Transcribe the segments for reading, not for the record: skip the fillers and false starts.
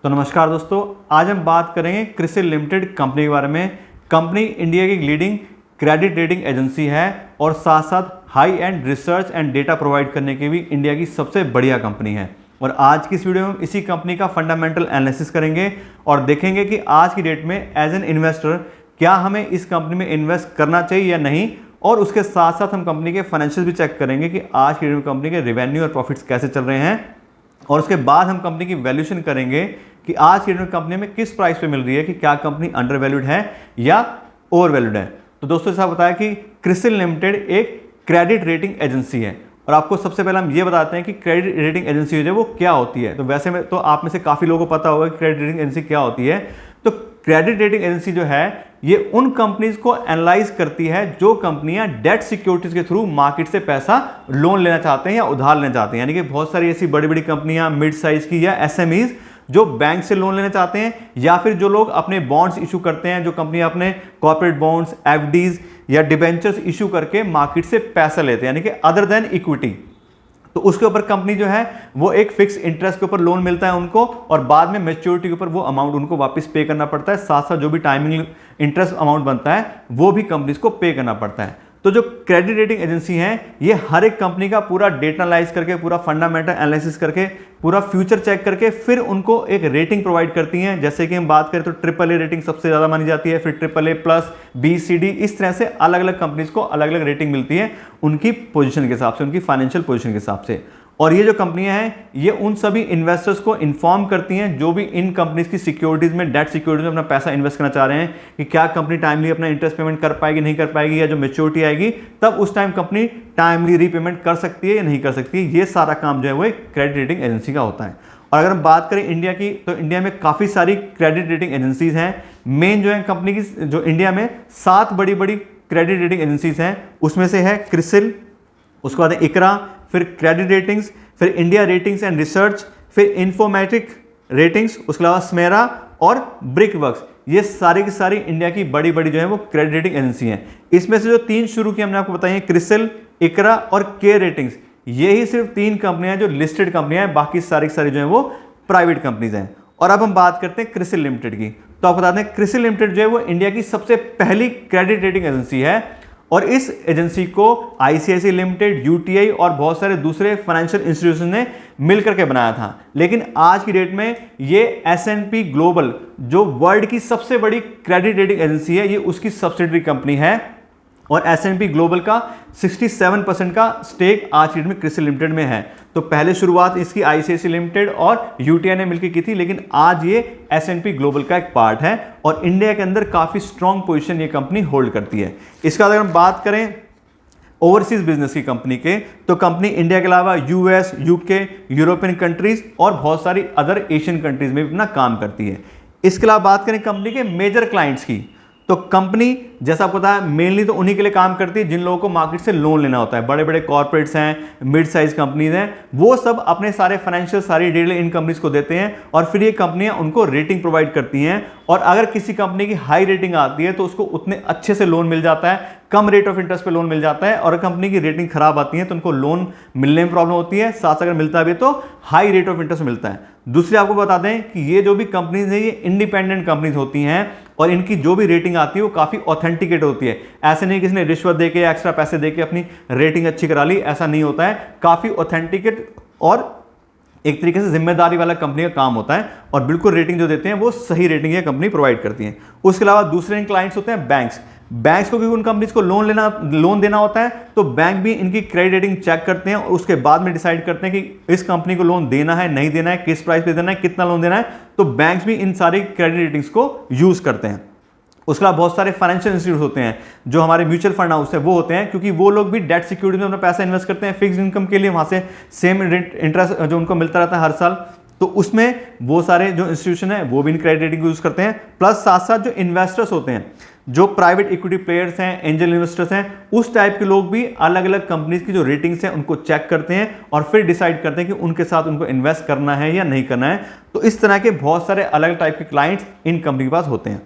तो नमस्कार दोस्तों, आज हम बात करेंगे क्रिसिल लिमिटेड कंपनी के बारे में। कंपनी इंडिया की लीडिंग क्रेडिट रेटिंग एजेंसी है और साथ साथ high and research and data provide करने की भी इंडिया की सबसे बढ़िया कंपनी है। और आज की इस वीडियो में हम इसी कंपनी का फंडामेंटल एनालिसिस करेंगे और देखेंगे कि आज की डेट में एज एन इन्वेस्टर क्या हमें इस कंपनी में इन्वेस्ट करना चाहिए या नहीं। और उसके साथ साथ हम कंपनी के फाइनेंशियल भी चेक करेंगे कि आज की डेट में कंपनी के रेवेन्यू और प्रॉफिट्स कैसे चल रहे हैं। और उसके बाद हम कंपनी की वैल्यूएशन करेंगे कि आज की डेट में कंपनी में किस प्राइस पे मिल रही है, कि क्या कंपनी अंडर वैल्यूड है या ओवर वैल्यूड है। तो दोस्तों ऐसा बताया कि क्रिसिल लिमिटेड एक क्रेडिट रेटिंग एजेंसी है। और आपको सबसे पहले हम ये बताते हैं कि क्रेडिट रेटिंग एजेंसी जो है वो क्या होती है। तो वैसे में तो आप में से काफ़ी लोगों को पता होगा कि क्रेडिट रेटिंग एजेंसी क्या होती है। तो क्रेडिट रेटिंग एजेंसी जो है ये उन कंपनीज को एनालाइज करती है जो कंपनियां डेट सिक्योरिटीज के थ्रू मार्केट से पैसा लोन लेना चाहते हैं या उधार लेना चाहते हैं। यानी कि बहुत सारी ऐसी बड़ी बड़ी कंपनियां मिड साइज की या एसएमईज जो बैंक से लोन लेना चाहते हैं, या फिर जो लोग अपने बॉन्ड्स इशू करते हैं, जो कंपनियां अपने कॉर्पोरेट बॉन्ड्स, एफडीज या डिबेंचर्स इशू करके मार्केट से पैसा लेते हैं, यानी कि अदर देन इक्विटी। तो उसके ऊपर कंपनी जो है वो एक फिक्स इंटरेस्ट के ऊपर लोन मिलता है उनको, और बाद में मैच्योरिटी के ऊपर वो अमाउंट उनको वापस पे करना पड़ता है। साथ साथ जो भी टाइमिंग इंटरेस्ट अमाउंट बनता है वो भी कंपनीज को पे करना पड़ता है। तो जो क्रेडिट रेटिंग एजेंसी हैं ये हर एक कंपनी का पूरा डेटा एनालाइज करके, पूरा फंडामेंटल एनालिसिस करके, पूरा फ्यूचर चेक करके फिर उनको एक रेटिंग प्रोवाइड करती हैं। जैसे कि हम बात करें तो AAA रेटिंग सबसे ज़्यादा मानी जाती है, फिर AAA plus, B, C, D, इस तरह से अलग अलग कंपनीज को अलग अलग रेटिंग मिलती है उनकी पोजीशन के हिसाब से, उनकी फाइनेंशियल पोजीशन के हिसाब से। और ये जो कंपनियां हैं ये उन सभी इन्वेस्टर्स को इन्फॉर्म करती हैं जो भी इन कंपनीज की सिक्योरिटीज में, डेट सिक्योरिटीज में अपना पैसा इन्वेस्ट करना चाह रहे हैं, कि क्या कंपनी टाइमली अपना इंटरेस्ट पेमेंट कर पाएगी, नहीं कर पाएगी, या जो मैच्योरिटी आएगी तब उस टाइम कंपनी टाइमली रीपेमेंट कर सकती है या नहीं कर सकती। ये सारा काम जो है वो एक क्रेडिट रेटिंग एजेंसी का होता है। और अगर हम बात करें इंडिया की, तो इंडिया में काफ़ी सारी क्रेडिट रेटिंग एजेंसीज हैं। मेन जो है कंपनी की, जो इंडिया में 7 बड़ी बड़ी क्रेडिट रेटिंग एजेंसीज हैं, उसमें से है क्रिसिल, उसके बाद इकरा, फिर क्रेडिट रेटिंग्स, फिर इंडिया रेटिंग्स एंड रिसर्च, फिर इन्फॉर्मेटिक रेटिंग्स, उसके अलावा स्मेरा और ब्रिकवर्क्स। ये सारी की सारी इंडिया की बड़ी बड़ी जो है वो क्रेडिट रेटिंग एजेंसी हैं। इसमें से जो 3 शुरू की हमने आपको बताई है, क्रिसिल, इकरा और के रेटिंग्स, ये ही सिर्फ 3 कंपनियां जो लिस्टेड कंपनियां हैं, बाकी सारी की सारी जो है वो प्राइवेट कंपनीज हैं। और अब हम बात करते हैं क्रिसिल लिमिटेड की। तो आपको बताते हैं क्रिसिल लिमिटेड जो है वो इंडिया की सबसे पहली क्रेडिट रेटिंग एजेंसी है। और इस एजेंसी को आईसीआईसीआई लिमिटेड, यूटीआई और बहुत सारे दूसरे फाइनेंशियल इंस्टीट्यूशन ने मिलकर के बनाया था। लेकिन आज की डेट में ये एस&पी ग्लोबल, जो वर्ल्ड की सबसे बड़ी क्रेडिट रेटिंग एजेंसी है, ये उसकी सब्सिडरी कंपनी है। और एस&पी ग्लोबल का 67% का स्टेक आज की डेट में क्रिसिल लिमिटेड में है। तो पहले शुरुआत इसकी आईसीआईसीआई लिमिटेड और यूटीआई ने मिलकर की थी, लेकिन आज ये एस&पी ग्लोबल का एक पार्ट है और इंडिया के अंदर काफ़ी स्ट्रॉन्ग पोजीशन ये कंपनी होल्ड करती है। इसका अगर हम बात करें ओवरसीज बिजनेस की कंपनी के, तो कंपनी इंडिया के अलावा यूएस, यूके, यूरोपियन कंट्रीज और बहुत सारी अदर एशियन कंट्रीज में भी अपना काम करती है। इसके अलावा बात करें कंपनी के मेजर क्लाइंट्स की, तो कंपनी जैसा आपको पता है मेनली तो उन्हीं के लिए काम करती है जिन लोगों को मार्केट से लोन लेना होता है। बड़े बड़े कॉर्पोरेट्स हैं, मिड साइज कंपनीज हैं, वो सब अपने सारे फाइनेंशियल, सारी डिटेल इन कंपनीज को देते हैं और फिर ये कंपनियां उनको रेटिंग प्रोवाइड करती हैं। और अगर किसी कंपनी की हाई रेटिंग आती है तो उसको उतने अच्छे से लोन मिल जाता है, कम रेट ऑफ इंटरेस्ट पे लोन मिल जाता है। और कंपनी की रेटिंग खराब आती है तो उनको लोन मिलने में प्रॉब्लम होती है, साथ अगर मिलता भी तो हाई रेट ऑफ इंटरेस्ट मिलता है। दूसरी आपको बता दें कि ये जो भी कंपनीज हैं ये इंडिपेंडेंट कंपनीज होती हैं और इनकी जो भी रेटिंग आती है वो काफ़ी ऑथेंटिकेट होती है। ऐसे नहीं किसी ने रिश्वत देके या एक्स्ट्रा पैसे देके अपनी रेटिंग अच्छी करा ली, ऐसा नहीं होता है। काफ़ी ऑथेंटिकेट और एक तरीके से जिम्मेदारी वाला कंपनी का काम होता है और बिल्कुल रेटिंग जो देते हैं वो सही रेटिंग ये कंपनी प्रोवाइड करती है। उसके अलावा दूसरे क्लाइंट्स होते हैं बैंक्स। बैंक्स को भी उन कंपनीज को लोन देना होता है, तो बैंक भी इनकी क्रेडिट रेटिंग चेक करते हैं और उसके बाद में डिसाइड करते हैं कि इस कंपनी को लोन देना है, नहीं देना है, किस प्राइस पे देना है, कितना लोन देना है। तो बैंक्स भी इन सारी क्रेडिट रेटिंग्स को यूज करते हैं। उसके अलावा बहुत सारे फाइनेंशियल इंस्टीट्यूट होते हैं, जो हमारे म्यूचुअल फंड हाउस है वो होते हैं, क्योंकि वो लोग भी डेट सिक्योरिटी में अपना पैसा इन्वेस्ट करते हैं फिक्स इनकम के लिए, वहाँ से सेम इंटरेस्ट जो उनको मिलता रहता है हर साल। तो उसमें वो सारे जो इंस्टीट्यूशन है वो भी इन क्रेडिट रेटिंग को यूज करते हैं। प्लस साथ साथ जो इन्वेस्टर्स होते हैं, जो प्राइवेट इक्विटी प्लेयर्स हैं, एंजल इन्वेस्टर्स हैं, उस टाइप के लोग भी अलग अलग कंपनीज की जो रेटिंग्स हैं उनको चेक करते हैं और फिर डिसाइड करते हैं कि उनके साथ उनको इन्वेस्ट करना है या नहीं करना है। तो इस तरह के बहुत सारे अलग टाइप के क्लाइंट्स इन कंपनी के पास होते हैं।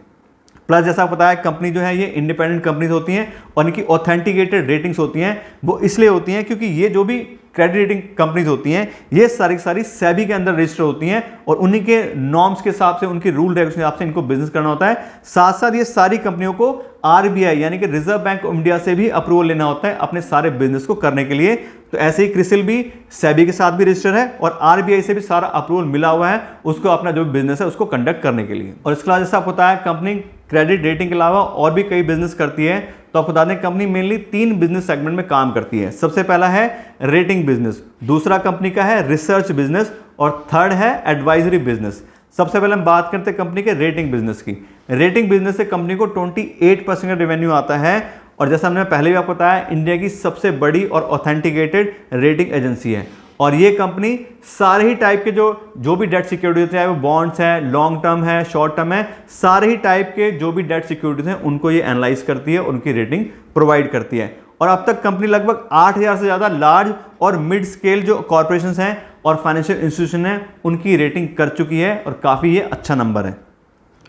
प्लस जैसा आपको पता है कंपनी जो है ये इंडिपेंडेंट कंपनीज होती हैं और इनकी ऑथेंटिकेटेड रेटिंग्स होती हैं। वो इसलिए होती हैं क्योंकि ये जो भी क्रेडिट रेटिंग कंपनीज होती हैं, ये सारी की सारी सेबी के अंदर रजिस्टर होती हैं और उन्हीं के नॉर्म्स के हिसाब से, उनके रूल रेगुलेशन के हिसाब से इनको बिजनेस करना होता है। साथ साथ ये सारी कंपनियों को आरबीआई यानी कि रिजर्व बैंक ऑफ इंडिया से भी अप्रूवल लेना होता है अपने सारे बिजनेस को करने के लिए। तो ऐसे ही क्रिसिल भी सेबी के साथ भी रजिस्टर है और आरबीआई से भी सारा अप्रूवल मिला हुआ है उसको अपना जो बिजनेस है उसको कंडक्ट करने के लिए। और इसके अलावा जैसा आपको पता है कंपनी क्रेडिट रेटिंग के अलावा और भी कई बिजनेस करती है। तो आपको बता दें कंपनी मेनली 3 बिजनेस सेगमेंट में काम करती है। सबसे पहला है रेटिंग बिजनेस, दूसरा कंपनी का है रिसर्च बिजनेस और थर्ड है एडवाइजरी बिजनेस। सबसे पहले हम बात करते हैं कंपनी के रेटिंग बिजनेस की। रेटिंग बिजनेस से कंपनी को 28% का रेवेन्यू आता है और जैसा हमने पहले भी आपको बताया इंडिया की सबसे बड़ी और ऑथेंटिकेटेड रेटिंग एजेंसी है। और ये कंपनी सारे ही टाइप के जो भी डेट सिक्योरिटीज चाहे वो बॉन्ड्स हैं, लॉन्ग टर्म है, शॉर्ट टर्म है, सारे ही टाइप के जो भी डेट सिक्योरिटीज हैं उनको ये एनालाइज करती है, उनकी रेटिंग प्रोवाइड करती है। और अब तक कंपनी लगभग 8000 से ज़्यादा लार्ज और मिड स्केल जो कॉर्पोरेशंस हैं और फाइनेंशियल इंस्टीट्यूशन हैं उनकी रेटिंग कर चुकी है और काफ़ी ये अच्छा नंबर है।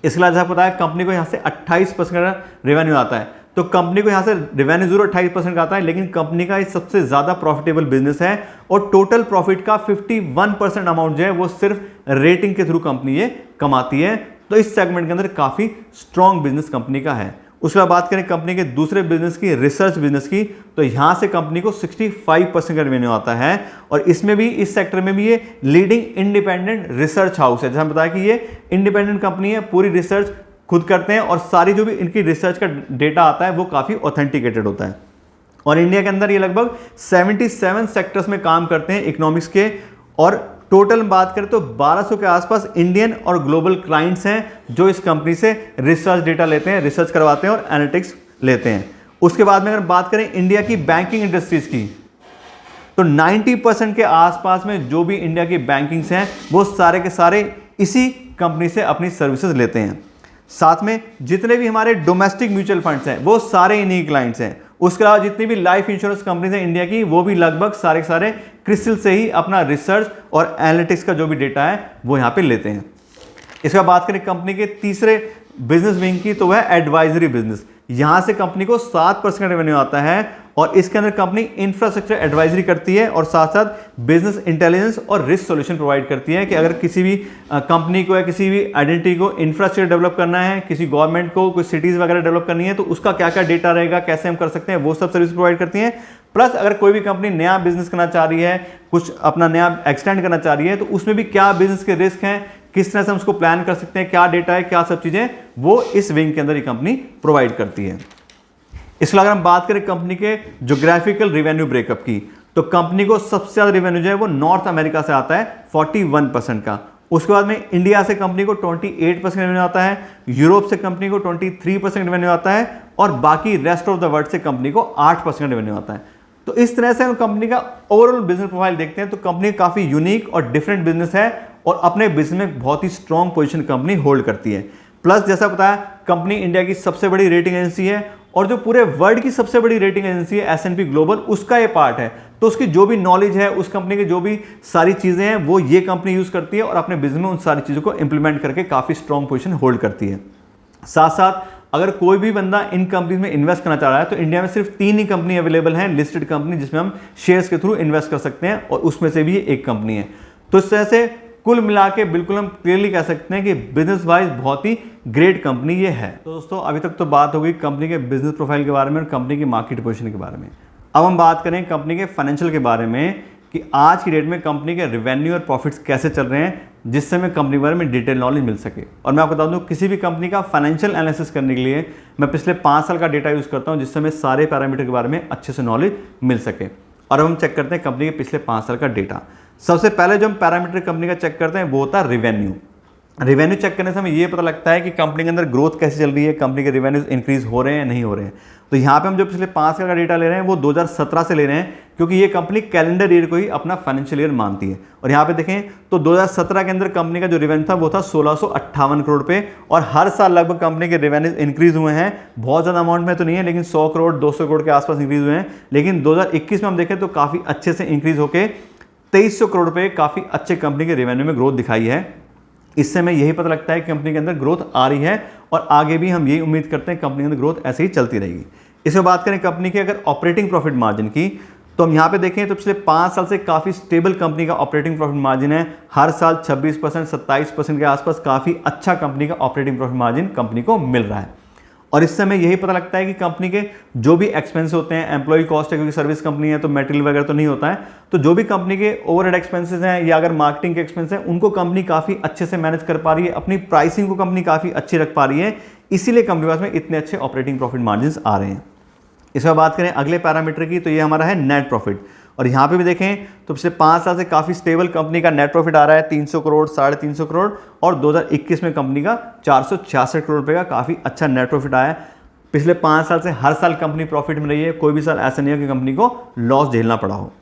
इसके अलावा जैसा पता है कंपनी को यहाँ से 28% का रेवेन्यू आता है। तो कंपनी को यहाँ से रेवेन्यू जरूर 28% का आता है लेकिन कंपनी का ये सबसे ज़्यादा प्रॉफिटेबल बिजनेस है और टोटल प्रॉफिट का 51% अमाउंट जो है वो सिर्फ रेटिंग के थ्रू कंपनी ये कमाती है। तो इस सेगमेंट के अंदर काफ़ी स्ट्रॉन्ग बिजनेस कंपनी का है। उसके बाद बात करें कंपनी के दूसरे बिजनेस की, रिसर्च बिजनेस की, तो यहाँ से कंपनी को 65% का रेवेन्यू आता है और इसमें भी, इस सेक्टर में भी ये लीडिंग इंडिपेंडेंट रिसर्च हाउस है। जैसे हम बताया कि ये इंडिपेंडेंट कंपनी है, पूरी रिसर्च खुद करते हैं और सारी जो भी इनकी रिसर्च का डेटा आता है वो काफ़ी ऑथेंटिकेटेड होता है। और इंडिया के अंदर ये लगभग 77 सेक्टर्स में काम करते हैं इकोनॉमिक्स के और टोटल बात करें तो 1200 के आसपास इंडियन और ग्लोबल क्लाइंट्स हैं जो इस कंपनी से रिसर्च डेटा लेते हैं, रिसर्च करवाते हैं और एनालिटिक्स लेते हैं। उसके बाद में अगर बात करें इंडिया की बैंकिंग इंडस्ट्रीज की तो 90% के आसपास में जो भी इंडिया की बैंकिंग्स हैं वो सारे के सारे इसी कंपनी से अपनी सर्विसेज लेते हैं। साथ में जितने भी हमारे डोमेस्टिक म्यूचुअल फंड्स हैं वो सारे इन्हीं क्लाइंट्स हैं। उसके अलावा जितनी भी लाइफ इंश्योरेंस कंपनीज हैं इंडिया की वो भी लगभग सारे के सारे क्रिसिल से ही अपना रिसर्च और एनालिटिक्स का जो भी डेटा है वो यहाँ पे लेते हैं। इसके बाद बात करें कंपनी के तीसरे बिजनेस विंग की तो वह है एडवाइजरी बिजनेस। यहाँ से कंपनी को 7% रेवेन्यू आता है और इसके अंदर कंपनी इंफ्रास्ट्रक्चर एडवाइजरी करती है और साथ साथ बिजनेस इंटेलिजेंस और रिस्क सॉल्यूशन प्रोवाइड करती है कि अगर किसी भी कंपनी को या किसी भी आइडेंटिटी को इंफ्रास्ट्रक्चर डेवलप करना है, किसी गवर्नमेंट को कोई सिटीज़ वगैरह डेवलप करनी है तो उसका क्या क्या डेटा रहेगा, कैसे हम कर सकते हैं, वो सब सर्विस प्रोवाइड करती हैं। प्लस अगर कोई भी कंपनी नया बिजनेस करना चाह रही है, कुछ अपना नया एक्सटेंड करना चाह रही है तो उसमें भी क्या बिजनेस के रिस्क हैं, किस तरह से हम उसको प्लान कर सकते हैं, क्या डेटा है, क्या सब चीज़ें, वो इस विंग के अंदर ये कंपनी प्रोवाइड करती है। इसके अलावा अगर हम बात करें कंपनी के ज्योग्राफिकल रेवेन्यू ब्रेकअप की तो कंपनी को सबसे ज़्यादा रेवेन्यू जो है वो नॉर्थ अमेरिका से आता है 41% का। उसके बाद में इंडिया से कंपनी को 28% रेवेन्यू आता है, यूरोप से कंपनी को 23% रेवेन्यू आता है और बाकी रेस्ट ऑफ द वर्ल्ड से कंपनी को 8% रेवेन्यू आता है। तो इस तरह से हम कंपनी का ओवरऑल बिजनेस प्रोफाइल देखते हैं तो कंपनी काफ़ी यूनिक और डिफरेंट बिजनेस है और अपने बिजनेस में बहुत ही स्ट्रॉन्ग पोजीशन कंपनी होल्ड करती है। प्लस जैसा बताया कंपनी इंडिया की सबसे बड़ी रेटिंग एजेंसी है और जो पूरे वर्ल्ड की सबसे बड़ी रेटिंग एजेंसी है S&P ग्लोबल, उसका ये पार्ट है। तो उसकी जो भी नॉलेज है, उस कंपनी की जो भी सारी चीज़ें हैं वो ये कंपनी यूज़ करती है और अपने बिजनेस में उन सारी चीज़ों को इंप्लीमेंट करके काफ़ी स्ट्रॉन्ग पोजीशन होल्ड करती है। साथ साथ अगर कोई भी बंदा इन कंपनीज में इन्वेस्ट करना चाह रहा है तो इंडिया में सिर्फ 3 ही कंपनी अवेलेबल हैं लिस्टेड कंपनी जिसमें हम शेयर्स के थ्रू इन्वेस्ट कर सकते हैं और उसमें से भी ये एक कंपनी है। तो इस तरह से कुल मिला के बिल्कुल हम क्लियरली कह सकते हैं कि बिजनेस वाइज बहुत ही ग्रेट कंपनी ये है। तो दोस्तों अभी तक तो बात हो गई कंपनी के बिजनेस प्रोफाइल के बारे में और कंपनी की मार्केट पोजीशन के बारे में। अब हम बात करें कंपनी के फाइनेंशियल के बारे में कि आज की डेट में कंपनी के रेवेन्यू और प्रॉफिट्स कैसे चल रहे हैं जिससे हमें कंपनी के बारे में डिटेल नॉलेज मिल सके। और मैं आपको बता दूं किसी भी कंपनी का फाइनेंशियल एनालिसिस करने के लिए मैं पिछले 5 साल का डेटा यूज़ करता हूं जिससे हमें सारे पैरामीटर के बारे में अच्छे से नॉलेज मिल सके। और अब हम चेक करते हैं कंपनी के पिछले 5 साल का डेटा। सबसे पहले जो हम पैरामीटर कंपनी का चेक करते हैं वो होता है रेवेन्यू। रेवेन्यू चेक करने से हमें ये पता लगता है कि कंपनी के अंदर ग्रोथ कैसे चल रही है, कंपनी के रेवेन्यूज इंक्रीज हो रहे हैं नहीं हो रहे हैं। तो यहाँ पे हम जो पिछले 5 साल का डेटा ले रहे हैं वो 2017 से ले रहे हैं क्योंकि ये कंपनी कैलेंडर ईयर को ही अपना फाइनेंशियल ईयर मानती है। और यहाँ पे देखें तो 2017 के अंदर कंपनी का जो रेवेन्यू था वो था 1658 करोड़ पे और हर साल लगभग कंपनी के रेवेन्यूज इंक्रीज हुए हैं। बहुत ज़्यादा अमाउंट में तो नहीं है लेकिन 100 करोड़ 200 करोड़ के आसपास इंक्रीज हुए हैं। लेकिन 2021 में हम देखें तो काफ़ी अच्छे से इंक्रीज होकर 2300 करोड़ पे काफ़ी अच्छे कंपनी के रेवेन्यू में ग्रोथ दिखाई है। इससे हमें यही पता लगता है कि कंपनी के अंदर ग्रोथ आ रही है और आगे भी हम यही उम्मीद करते हैं कंपनी के अंदर ग्रोथ ऐसे ही चलती रहेगी। इसमें बात करें कंपनी के अगर ऑपरेटिंग प्रॉफिट मार्जिन की तो हम यहाँ पे देखें तो पिछले 5 साल से काफ़ी स्टेबल कंपनी का ऑपरेटिंग प्रॉफिट मार्जिन है। हर साल 26%, 27% के आसपास काफ़ी अच्छा कंपनी का ऑपरेटिंग प्रॉफिट मार्जिन कंपनी को मिल रहा है। और इससे हमें यही पता लगता है कि कंपनी के जो भी एक्सपेंस होते हैं, एम्प्लॉय कॉस्ट है क्योंकि सर्विस कंपनी है तो मटेरियल वगैरह तो नहीं होता है, तो जो भी कंपनी के ओवरहेड एक्सपेंसेस हैं या अगर मार्केटिंग के एक्सपेंस हैं उनको कंपनी काफ़ी अच्छे से मैनेज कर पा रही है, अपनी प्राइसिंग को कंपनी काफ़ी अच्छी रख पा रही है, इसीलिए कंपनी के पास में इतने अच्छे ऑपरेटिंग प्रॉफिट मार्जिन आ रहे हैं। इसमें बात करें अगले पैरामीटर की तो ये हमारा है नेट प्रॉफिट। और यहाँ पे भी देखें तो पिछले 5 साल से काफ़ी स्टेबल कंपनी का नेट प्रॉफिट आ रहा है 300 करोड़, 350 करोड़, और 2021 में कंपनी का 466 करोड़ रुपये का काफ़ी अच्छा नेट प्रॉफिट आया है। पिछले 5 साल से हर साल कंपनी प्रॉफिट में रही है, कोई भी साल ऐसा नहीं है कि कंपनी को लॉस झेलना पड़ा हो।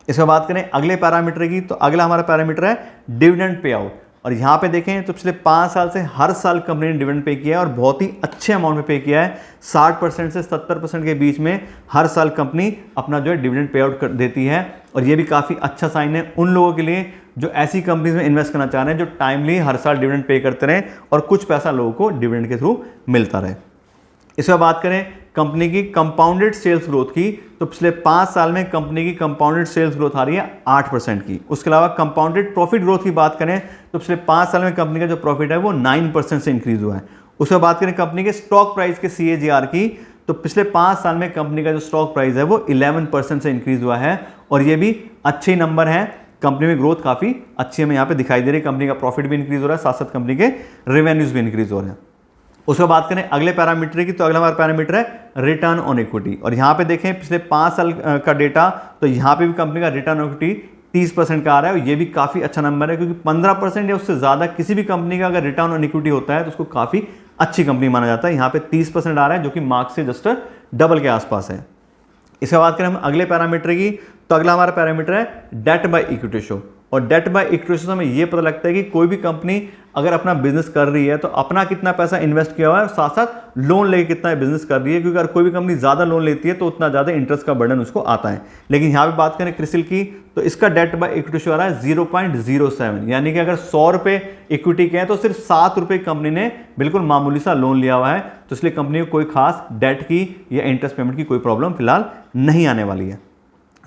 इसमें बात करें अगले पैरामीटर की तो अगला हमारा पैरामीटर है डिविडेंड पे आउट। और यहाँ पे देखें तो पिछले 5 साल से हर साल कंपनी ने डिविडेंड पे किया है और बहुत ही अच्छे अमाउंट में पे किया है। 60% से 70% के बीच में हर साल कंपनी अपना जो है डिविडेंड पे आउट कर देती है। और ये भी काफ़ी अच्छा साइन है उन लोगों के लिए जो ऐसी कंपनीज में इन्वेस्ट करना चाह रहे हैं जो टाइमली हर साल डिविडेंड पे करते रहें और कुछ पैसा लोगों को डिविडेंड के थ्रू मिलता रहे। इसमें बात करें कंपनी की कंपाउंडेड सेल्स ग्रोथ की तो पिछले 5 साल में कंपनी की कंपाउंडेड सेल्स ग्रोथ आ रही है 8% की। उसके अलावा कंपाउंडेड प्रॉफिट ग्रोथ की बात करें तो पिछले 5 साल में कंपनी का जो प्रॉफिट है वो 9% से इंक्रीज हुआ है। उसके बाद बात करें कंपनी के स्टॉक प्राइस के CAGR की तो पिछले 5 साल में कंपनी का जो स्टॉक प्राइस है वो 11% से इंक्रीज हुआ है और ये भी अच्छे नंबर हैं। कंपनी में ग्रोथ काफ़ी अच्छी हमें यहाँ पे दिखाई दे रही है, कंपनी का प्रॉफिट भी इंक्रीज हो रहा है, साथ साथ कंपनी के रेवेन्यूज भी इंक्रीज हो रहे हैं। उसके बाद करें अगले पैरामीटर की तो अगला हमारा पैरामीटर है रिटर्न ऑन इक्विटी। और यहाँ पे देखें पिछले 5 साल का डेटा तो यहाँ पे भी कंपनी का रिटर्न ऑन इक्विटी 30% का आ रहा है और ये भी काफ़ी अच्छा नंबर है क्योंकि 15% या उससे ज़्यादा किसी भी कंपनी का अगर रिटर्न ऑन इक्विटी होता है तो उसको काफ़ी अच्छी कंपनी माना जाता है। यहाँ पे 30% आ रहा है जो कि मार्क्स से जस्ट डबल के आसपास है। इसके बाद करें हम अगले पैरामीटर की तो अगला हमारा पैरामीटर है डेट बाय इक्विटी रेशो। और डेट बाय इक्विटी रेशो से हमें ये पता लगता है कि कोई भी कंपनी अगर अपना बिजनेस कर रही है तो अपना कितना पैसा इन्वेस्ट किया हुआ है और साथ साथ लोन लेके कितना बिजनेस कर रही है, क्योंकि अगर कोई भी कंपनी ज़्यादा लोन लेती है तो उतना ज़्यादा इंटरेस्ट का बर्डन उसको आता है। लेकिन यहाँ पे बात करें क्रिसिल की तो इसका डेट बाय इक्विटी रेशो आ रहा है 0.07, यानी कि अगर 100 रुपये इक्विटी के हैं तो सिर्फ 7 रुपये कंपनी ने बिल्कुल मामूली सा लोन लिया हुआ है। तो इसलिए कंपनी को कोई खास डेट की या इंटरेस्ट पेमेंट की कोई प्रॉब्लम फिलहाल नहीं आने वाली है।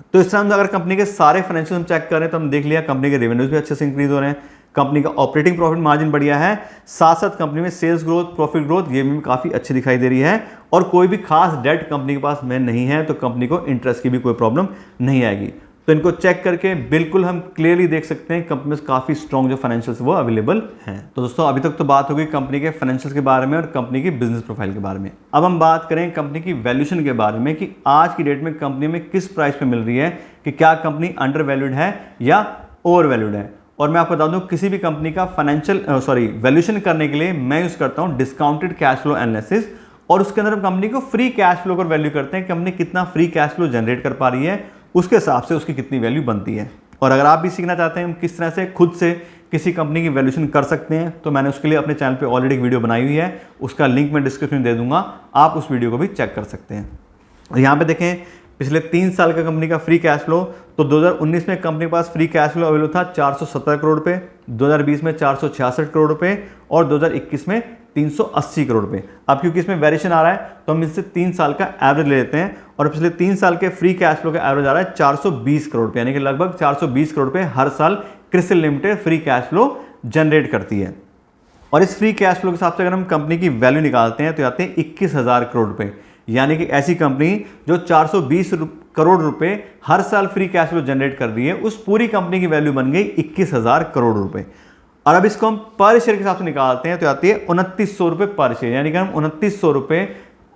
तो इस तरह अगर कंपनी के सारे फाइनेंशियल हम चेक करें तो हम देख लिया कंपनी के रेवेन्यूज भी अच्छे से इंक्रीज हो रहे हैं, कंपनी का ऑपरेटिंग प्रॉफिट मार्जिन बढ़िया है, साथ साथ कंपनी में सेल्स ग्रोथ, प्रॉफिट ग्रोथ ये भी काफ़ी अच्छी दिखाई दे रही है और कोई भी खास डेट कंपनी के पास में नहीं है, तो कंपनी को इंटरेस्ट की भी कोई प्रॉब्लम नहीं आएगी। तो इनको चेक करके बिल्कुल हम क्लियरली देख सकते हैं कंपनी में काफ़ी स्ट्रॉन्ग जो फाइनेंशियल्स वो अवेलेबल हैं। तो दोस्तों अभी तक तो बात होगी कंपनी के फाइनेंशियल्स के बारे में और कंपनी की बिजनेस प्रोफाइल के बारे में। अब हम बात करें कंपनी की वैल्यूएशन के बारे में कि आज की डेट में कंपनी में किस प्राइस पे मिल रही है, कि क्या कंपनी अंडर वैल्यूड है या ओवर वैल्यूड है। और मैं आपको बता दूं किसी भी कंपनी का वैल्यूएशन करने के लिए मैं यूज़ करता हूँ डिस्काउंटेड कैश फ्लो एनालिसिस, और उसके अंदर हम कंपनी को फ्री कैश फ्लो कर वैल्यू करते हैं, कंपनी कितना फ्री कैश फ्लो जनरेट कर पा रही है, उसके हिसाब से उसकी कितनी वैल्यू बनती है। और अगर आप भी सीखना चाहते हैं हम किस तरह से खुद से किसी कंपनी की वैल्यूएशन कर सकते हैं तो मैंने उसके लिए अपने चैनल पे ऑलरेडी एक वीडियो बनाई हुई है, उसका लिंक मैं डिस्क्रिप्शन में दे दूंगा, आप उस वीडियो को भी चेक कर सकते हैं। और यहाँ पे देखें पिछले 3 साल का कंपनी का फ्री कैश फ्लो, तो 2019 में कंपनी के पास फ्री कैश फ्लो अवेलेबल था 417 करोड़ रुपये, 2020 में 466 करोड़ रुपये और 2021 में 380 करोड़ रुपये। अब क्योंकि इसमें वेरिएशन आ रहा है तो हम इससे 3 साल का एवरेज ले लेते हैं और पिछले 3 साल के फ्री कैश फ्लो का एवरेज आ रहा है 420 करोड़ रुपये, यानी कि लगभग 420 करोड़ रुपये हर साल CRISIL limited free cash flow generate करती है। और इस फ्री कैश फ्लो के हिसाब से अगर हम कंपनी की वैल्यू निकालते हैं तो आते हैं 21,000 करोड़ रुपये, यानी कि ऐसी कंपनी जो 420 करोड़ रुपए हर साल फ्री कैश फ्लो जनरेट कर रही है, उस पूरी कंपनी की वैल्यू बन गई 21,000 करोड़ रुपए। और अब इसको हम पर शेयर के हिसाब से निकालते हैं तो आती है 2900 रुपये पर शेयर, यानी कि हम 2900 रुपये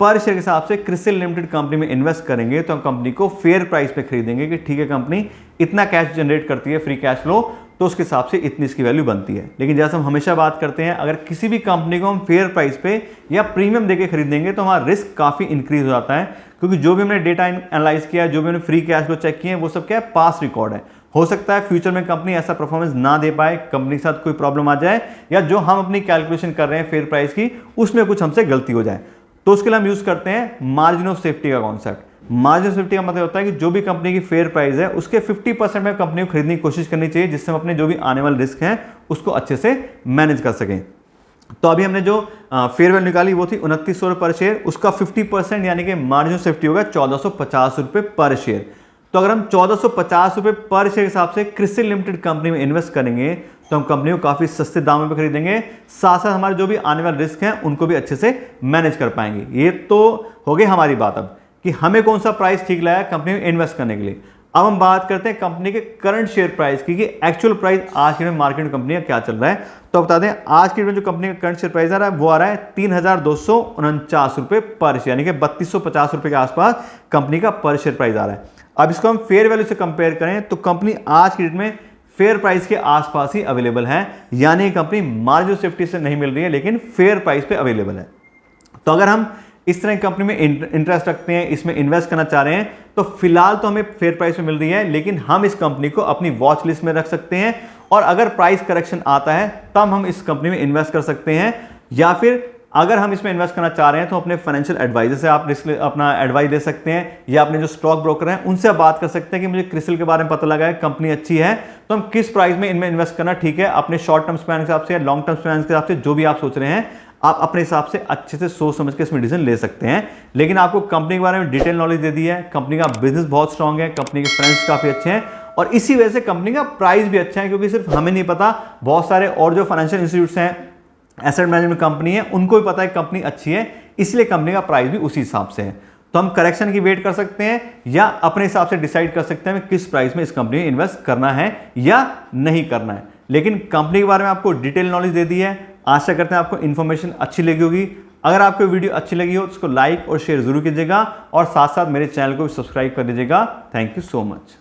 पर शेयर के हिसाब से क्रिसिल लिमिटेड कंपनी में इन्वेस्ट करेंगे तो हम कंपनी को फेयर प्राइस पे खरीदेंगे कि ठीक है कंपनी इतना कैश जनरेट करती है फ्री कैश फ्लो, तो उसके हिसाब से इतनी इसकी वैल्यू बनती है। लेकिन जैसे हम हमेशा बात करते हैं अगर किसी भी कंपनी को हम फेयर प्राइस पे या प्रीमियम देके खरीदेंगे तो हमारा रिस्क काफ़ी इंक्रीज हो जाता है, क्योंकि जो भी हमने डेटा एनालाइज किया, जो भी हमने फ्री कैश फ्लो चेक किए हैं वो सब क्या है, पास्ट रिकॉर्ड है। हो सकता है फ्यूचर में कंपनी ऐसा परफॉर्मेंस ना दे पाए, कंपनी के साथ कोई प्रॉब्लम आ जाए या जो हम अपनी कैलकुलेशन कर रहे हैं फेयर प्राइस की उसमें कुछ हमसे गलती हो जाए, तो उसके लिए हम यूज करते हैं मार्जिन ऑफ सेफ्टी का कॉन्सेप्ट। मार्जिन ऑफ सेफ्टी का मतलब होता है कि जो भी कंपनी की फेयर प्राइस है उसके 50% में कंपनी को खरीदने की कोशिश करनी चाहिए, जिससे हम अपने जो भी आने वाले रिस्क हैं उसको अच्छे से मैनेज कर सकें। तो अभी हमने जो फेयर वैल्यू निकाली वो थी 2900 रुपये पर शेयर, उसका 50% यानी कि मार्जिन ऑफ सेफ्टी होगा 1450 रुपये पर शेयर। तो अगर हम 1450 रुपये पर शेयर के हिसाब से क्रिसिल लिमिटेड कंपनी में इन्वेस्ट करेंगे तो हम कंपनी को काफ़ी सस्ते दामों पर खरीदेंगे, साथ साथ हमारे जो भी आने वाले रिस्क हैं उनको भी अच्छे से मैनेज कर पाएंगे। ये तो हो गई हमारी बात अब कि हमें कौन सा प्राइस ठीक लगा कंपनी में इन्वेस्ट करने के लिए। अब हम बात करते हैं कंपनी के करंट शेयर प्राइस की कि एक्चुअल प्राइस आज के मार्केट में कंपनी का क्या चल रहा है। तो बता दें आज की में जो कंपनी का करंट शेयर प्राइस आ रहा है वो आ रहा है 3,249 रुपये पर शेयर, यानी कि 3250 रुपये के आसपास कंपनी का पर शेयर प्राइस आ रहा है। अब इसको हम फेयर वैल्यू से कंपेयर करें तो कंपनी आज की डेट में फेयर प्राइस के आसपास ही अवेलेबल है, यानी कंपनी मार्जिन सेफ्टी से नहीं मिल रही है लेकिन फेयर प्राइस पे अवेलेबल है। तो अगर हम इस तरह की कंपनी में इंटरेस्ट रखते हैं, इसमें इन्वेस्ट करना चाह रहे हैं, तो फिलहाल तो हमें फेयर प्राइस में मिल रही है, लेकिन हम इस कंपनी को अपनी वॉच लिस्ट में रख सकते हैं और अगर प्राइस करेक्शन आता है तब हम इस कंपनी में इन्वेस्ट कर सकते हैं। या फिर अगर हम इसमें इन्वेस्ट करना चाह रहे हैं तो अपने फाइनेंशियल एडवाइजर से आप अपना एडवाइस ले सकते हैं, या अपने जो स्टॉक ब्रोकर हैं उनसे आप बात कर सकते हैं कि मुझे क्रिसिल के बारे में पता लगा है, कंपनी अच्छी है, तो हम किस प्राइस में इनमें इन्वेस्ट करना ठीक है, अपने शॉर्ट टर्म स्पैन के हिसाब से या लॉन्ग टर्म स्पैन के हिसाब से जो भी आप सोच रहे हैं आप अपने हिसाब से अच्छे से सोच समझ के इसमें डिसीजन ले सकते हैं। लेकिन आपको कंपनी के बारे में डिटेल नॉलेज दे दी है, कंपनी का बिजनेस बहुत स्ट्रांग है, कंपनी के फ्रेंड्स काफ़ी अच्छे हैं और इसी वजह से कंपनी का प्राइस भी अच्छा है, क्योंकि सिर्फ हमें नहीं पता, बहुत सारे और जो फाइनेंशियल इंस्टीट्यूट्स हैं, एसेट मैनेजमेंट कंपनी है, उनको भी पता है कंपनी अच्छी है, इसलिए कंपनी का प्राइस भी उसी हिसाब से है। तो हम करेक्शन की वेट कर सकते हैं या अपने हिसाब से डिसाइड कर सकते हैं किस प्राइस में इस कंपनी में इन्वेस्ट करना है या नहीं करना है। लेकिन कंपनी के बारे में आपको डिटेल नॉलेज दे दी है। आशा करते हैं आपको इन्फॉर्मेशन अच्छी लगी होगी। अगर आपको वीडियो अच्छी लगी हो तो उसको लाइक और शेयर जरूर कीजिएगा और साथ साथ मेरे चैनल को भी सब्सक्राइब कर लीजिएगा। Thank you so much.